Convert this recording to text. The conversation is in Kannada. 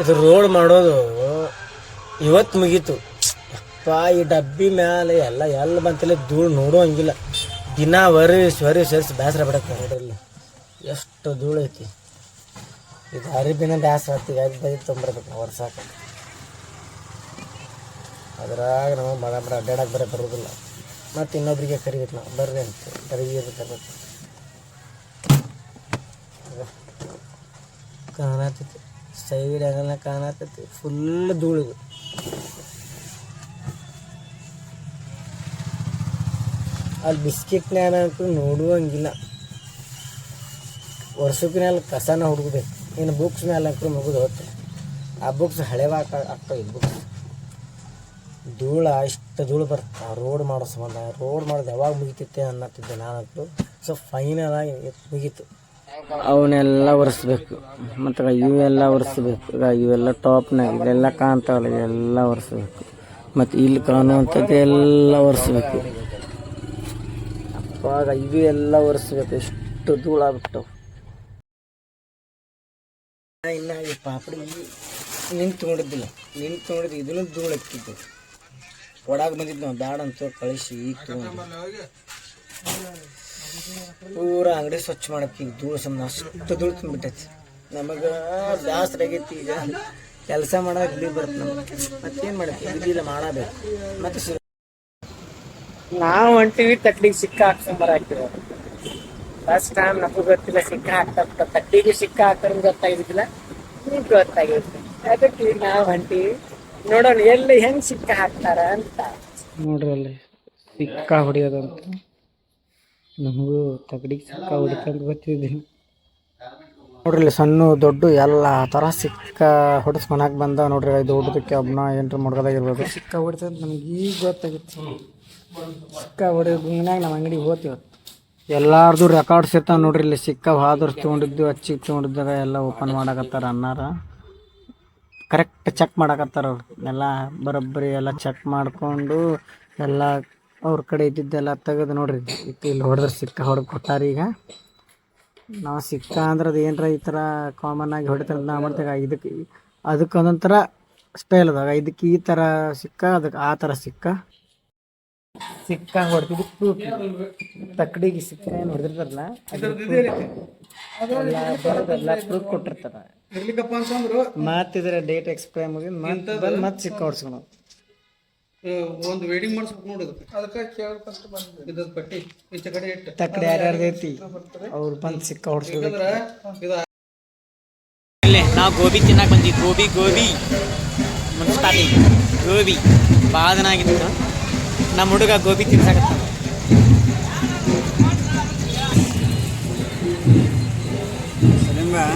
ಇದು ರೋಡ್ ಮಾಡೋದು ಇವತ್ತು ಮುಗೀತು. ಅಪ್ಪ ಈ ಡಬ್ಬಿ ಮ್ಯಾಲೆ ಎಲ್ಲ ಬಂತಿಲ್ಲ, ಧೂಳು ನೋಡೋ ಹಂಗಿಲ್ಲ. ದಿನ ಸರಿಸಿ ಬೇಸರ ಬಿಡಕ್ಕೆ ನೋಡ್ರಿ, ಎಷ್ಟು ಧೂಳು ಐತಿ. ಇದು ಅರಿಬಿನ ಬೇಸರ ಆಗ್ತಿ, ಅದು ಬೈ ತೊಗೊಂಬರ್ಬೇಕು ವರ್ಷಾಕ. ಅದ್ರಾಗ ನಮಗೆ ಬಡ ಅಡ್ಡಾಡಕ್ಕೆ ಬರೋದಿಲ್ಲ. ಮತ್ತು ಇನ್ನೊಬ್ರಿಗೆ ಕರಿಬೇಕು ನಾವು, ಬರ್ರಿ ಅಂತ ಕರಿಬೇಕು. ಕಾಣತೈತಿ ಸೈಡ್ ಆಗಲ್ಲ, ಕಾಣತೈತಿ ಫುಲ್ ಧೂಳಿದು. ಅಲ್ಲಿ ಬಿಸ್ಕಿಟ್ನ್ಯಾಗ ನೋಡುವಂಗಿಲ್ಲ. ವರ್ಷಕ್ಕಿನಲ್ಲಿ ಕಸನ ಹುಡುಗಬೇಕು. ಇನ್ನು ಬುಕ್ಸ್ ಮೇಲೆ ಅಂಕರು ಮುಗಿದು ಹೋಗ್ತದೆ. ಆ ಬುಕ್ಸ್ ಹಳೆವ ಆಗ್ತಾವೆ. ಬುಕ್ಸ್ ಧೂಳ ಇಷ್ಟು ಧೂಳು ಬರುತ್ತೆ. ರೋಡ್ ಮಾಡೋ ಸಂಬಂಧ. ರೋಡ್ ಮಾಡೋದು ಯಾವಾಗ ಮುಗಿತೈತೆ ಅನ್ನತ್ತಿದ್ದೆ ನಾನಂತೂ. ಸೊ ಫೈನಲ್ ಆಗಿ ಮುಗೀತು. ಅವನ್ನೆಲ್ಲ ಒರೆಸ್ಬೇಕು. ಮತ್ತು ಇವೆಲ್ಲ ಒರೆಸ್ಬೇಕು. ಇವೆಲ್ಲ ಟಾಪ್ನಾಗ ಇವೆಲ್ಲ ಕಾಣ್ತಾವಲ್ಲ, ಇವೆಲ್ಲ ಒರೆಸ್ಬೇಕು. ಮತ್ತು ಇಲ್ಲಿ ಕಾಣುವಂಥದ್ದು ಎಲ್ಲ ಒರೆಸ್ಬೇಕು. ಅಪ್ಪಾಗ ಇದು ಎಲ್ಲ ಒರೆಸ್ಬೇಕು. ಎಷ್ಟು ಧೂಳಾಗ್ಬಿಟ್ಟವು. ಇನ್ನು ಈ ಪಾಪಡಿ ನಿಂತು ನೋಡಿದ್ದಿಲ್ಲ. ಇದನ್ನು ಧೂಳು ಹಾಕಿದ್ದು. ಒಳಗೆ ಬಂದಿದ್ದು ನಾವು ಬ್ಯಾಡ ಅಂತ ಕಳಿಸಿ ಈಗ ತೊಗೊಂಡು ಪೂರ ಅಂಗಡಿ ಸ್ವಚ್ಛ ಮಾಡಕ್ಕೆ. ಈಗ ಧೂಳು ಸಂಬಂಧ ಅಷ್ಟು ಧೂಳು ತುಂಬಿಟ್ಟೈತಿ. ನಮಗೆ ಬೇಸರ ಆಗೈತಿ. ಈಗ ಕೆಲಸ ಮಾಡೋಕೆ ಇಲ್ಲಿ ಬರುತ್ತೆ ನಮಗೆ. ಮತ್ತೇನು ಮಾಡಕ್ಕೆ ಇಲ್ಲ, ಮಾಡಬೇಕು. ಮತ್ತು ನಾವು ಹೊಂಟಿವಿ ತಟ್ಟಿಗೆ ಸಿಕ್ಕ ಹಾಕ್ಸ್ಕೊಂಬರ ಹಾಕಿರೋ. ಫಸ್ಟ್ ಟೈಮ್ ನಮಗೂ ಗೊತ್ತಿಲ್ಲ ಸಿಕ್ಕ ಹಾಕ್ತಾ. ತಟ್ಟಿಗೆ ಸಿಕ್ಕ ಹಾಕೋದು ಗೊತ್ತಾಗಿದ್ದಿಲ್ಲ, ಈಗ ಗೊತ್ತಾಗಿತ್ತು. ಅದಕ್ಕೆ ಈಗ ನಾವು ಹೊಂಟಿವಿ, ನೋಡೋಣ ಎಲ್ಲಿ ಹೆಂಗೆ ಸಿಕ್ಕ ಹಾಕ್ತಾರ ಅಂತ. ನೋಡ್ರಿ ಅಲ್ಲಿ ಸಿಕ್ಕ ಹೊಡಿಯೋದಂತ. ನಮಗೂ ತಗಡಿಗೆ ಸಿಕ್ಕ ಹೊಡಿತಂತ ಗೊತ್ತಿದ್ದಿಲ್ಲ. ನೋಡ್ರಿ ಸಣ್ಣ ದೊಡ್ಡ ಎಲ್ಲ ಥರ ಸಿಕ್ಕ ಹೊಡಿಸ್ಕೊಳಕ್ಕೆ ಬಂದ. ನೋಡ್ರಿ ದೊಡ್ಡದಕ್ಕೆ ಒಬ್ಬನ ಏನ್ರ ಮುಡ್ಗೋದಾಗಿರ್ಬೋದು. ಸಿಕ್ಕ ಹೊಡಿತಂತ ನಮ್ಗೆ ಈಗ ಗೊತ್ತಾಗಿತ್ತು. ಸಿಕ್ಕ ಹೊಡಿಯೋ ಗುಂಗ್ನಾಗ ನಮ್ಮ ಅಂಗಡಿಗೆ ಹೋಗ್ತೀವಿ. ಎಲ್ಲಾರ್ದು ರೆಕಾರ್ಡ್ಸ್ ಇರ್ತಾವೆ ನೋಡ್ರಿ. ಇಲ್ಲಿ ಸಿಕ್ಕ ಹಾದರ್ಸ್ ತೊಗೊಂಡಿದ್ದು, ಅಚ್ಚಿಗೆ ತೊಗೊಂಡಿದ್ದಾಗ ಎಲ್ಲ ಓಪನ್ ಮಾಡಕತ್ತಾರ ಅನ್ನಾರ. ಕರೆಕ್ಟ್ ಚೆಕ್ ಮಾಡಕತ್ತಾರ ಅವ್ರು. ಎಲ್ಲ ಬರೋಬ್ಬರಿ ಎಲ್ಲ ಚೆಕ್ ಮಾಡಿಕೊಂಡು ಎಲ್ಲ ಅವ್ರ ಕಡೆ ಇದ್ದಿದ್ದೆಲ್ಲ ತೆಗೆದು ನೋಡ್ರಿ. ಇಲ್ಲಿ ಹೊಡೆದ್ರೆ ಸಿಕ್ಕ ಹೊಡೆದು ಕೊಟ್ಟಾರ. ಈಗ ನಾವು ಸಿಕ್ಕ ಅಂದ್ರೆ ಅದು ಏನರ ಈ ಥರ ಕಾಮನ್ ಆಗಿ ಹೊಡಿತಾರೆ ನಾವು ಮಾಡ್ತೇವೆ. ಅದಕ್ಕೆ ಒಂದೊಂಥರ ಸ್ಟೈಲ್ ಅದಾಗ. ಇದಕ್ಕೆ ಈ ಥರ ಸಿಕ್ಕ, ಅದಕ್ಕೆ ಆ ಥರ ಸಿಕ್ಕ ಹೊಡೆದಿದ್ದು ಪ್ರೂಫ್. ತಕ್ಕಡಿಗೆ ಸಿಕ್ಕ ಏನು ಹೊಡೆದಿರ್ತಾರಲ್ಲ ಅದೆಲ್ಲ ಪ್ರೂಫ್ ಕೊಟ್ಟಿರ್ತಾರ. ಮತ್ತಿದ್ರೆ ಡೇಟ್ ಎಕ್ಸ್ಪೈರ್ ಮುಗಿದು ಮತ್ತೆ ಸಿಕ್ಕ ಹೊಡ್ಸ್ಕೊಳ ಒಂದು ವೇಡಿಂಗ್ ಮಾಡಿಸ್ಬೇಕು ನೋಡಿದ್ರು. ಪಟ್ಟಿ ಈಚೆ ಕಡೆ ಇಟ್ಟು ತಕ್ಕಡಿ ಯಾರ್ಯಾರ್ದು ಐತಿ ಅವ್ರು ಬಂದು ಸಿಕ್ಕ ಹೊಡ್ಸ್ಬೇಕು. ನಾವು ಗೋಬಿ ತಿನ್ನಕ್ಕೆ ಬಂದಿದ್ವಿ. ಗೋಬಿ ಮುನ್ಸಿಪಾಲಿ ಗೋಬಿ ಭಾಳ ದಿನ ಆಗಿತ್ತು. ನಮ್ಮ ಹುಡುಗ ಗೋಬಿ ತಿನ್ಸಾಕತ್ತ. ನಿಮ್ಗೆ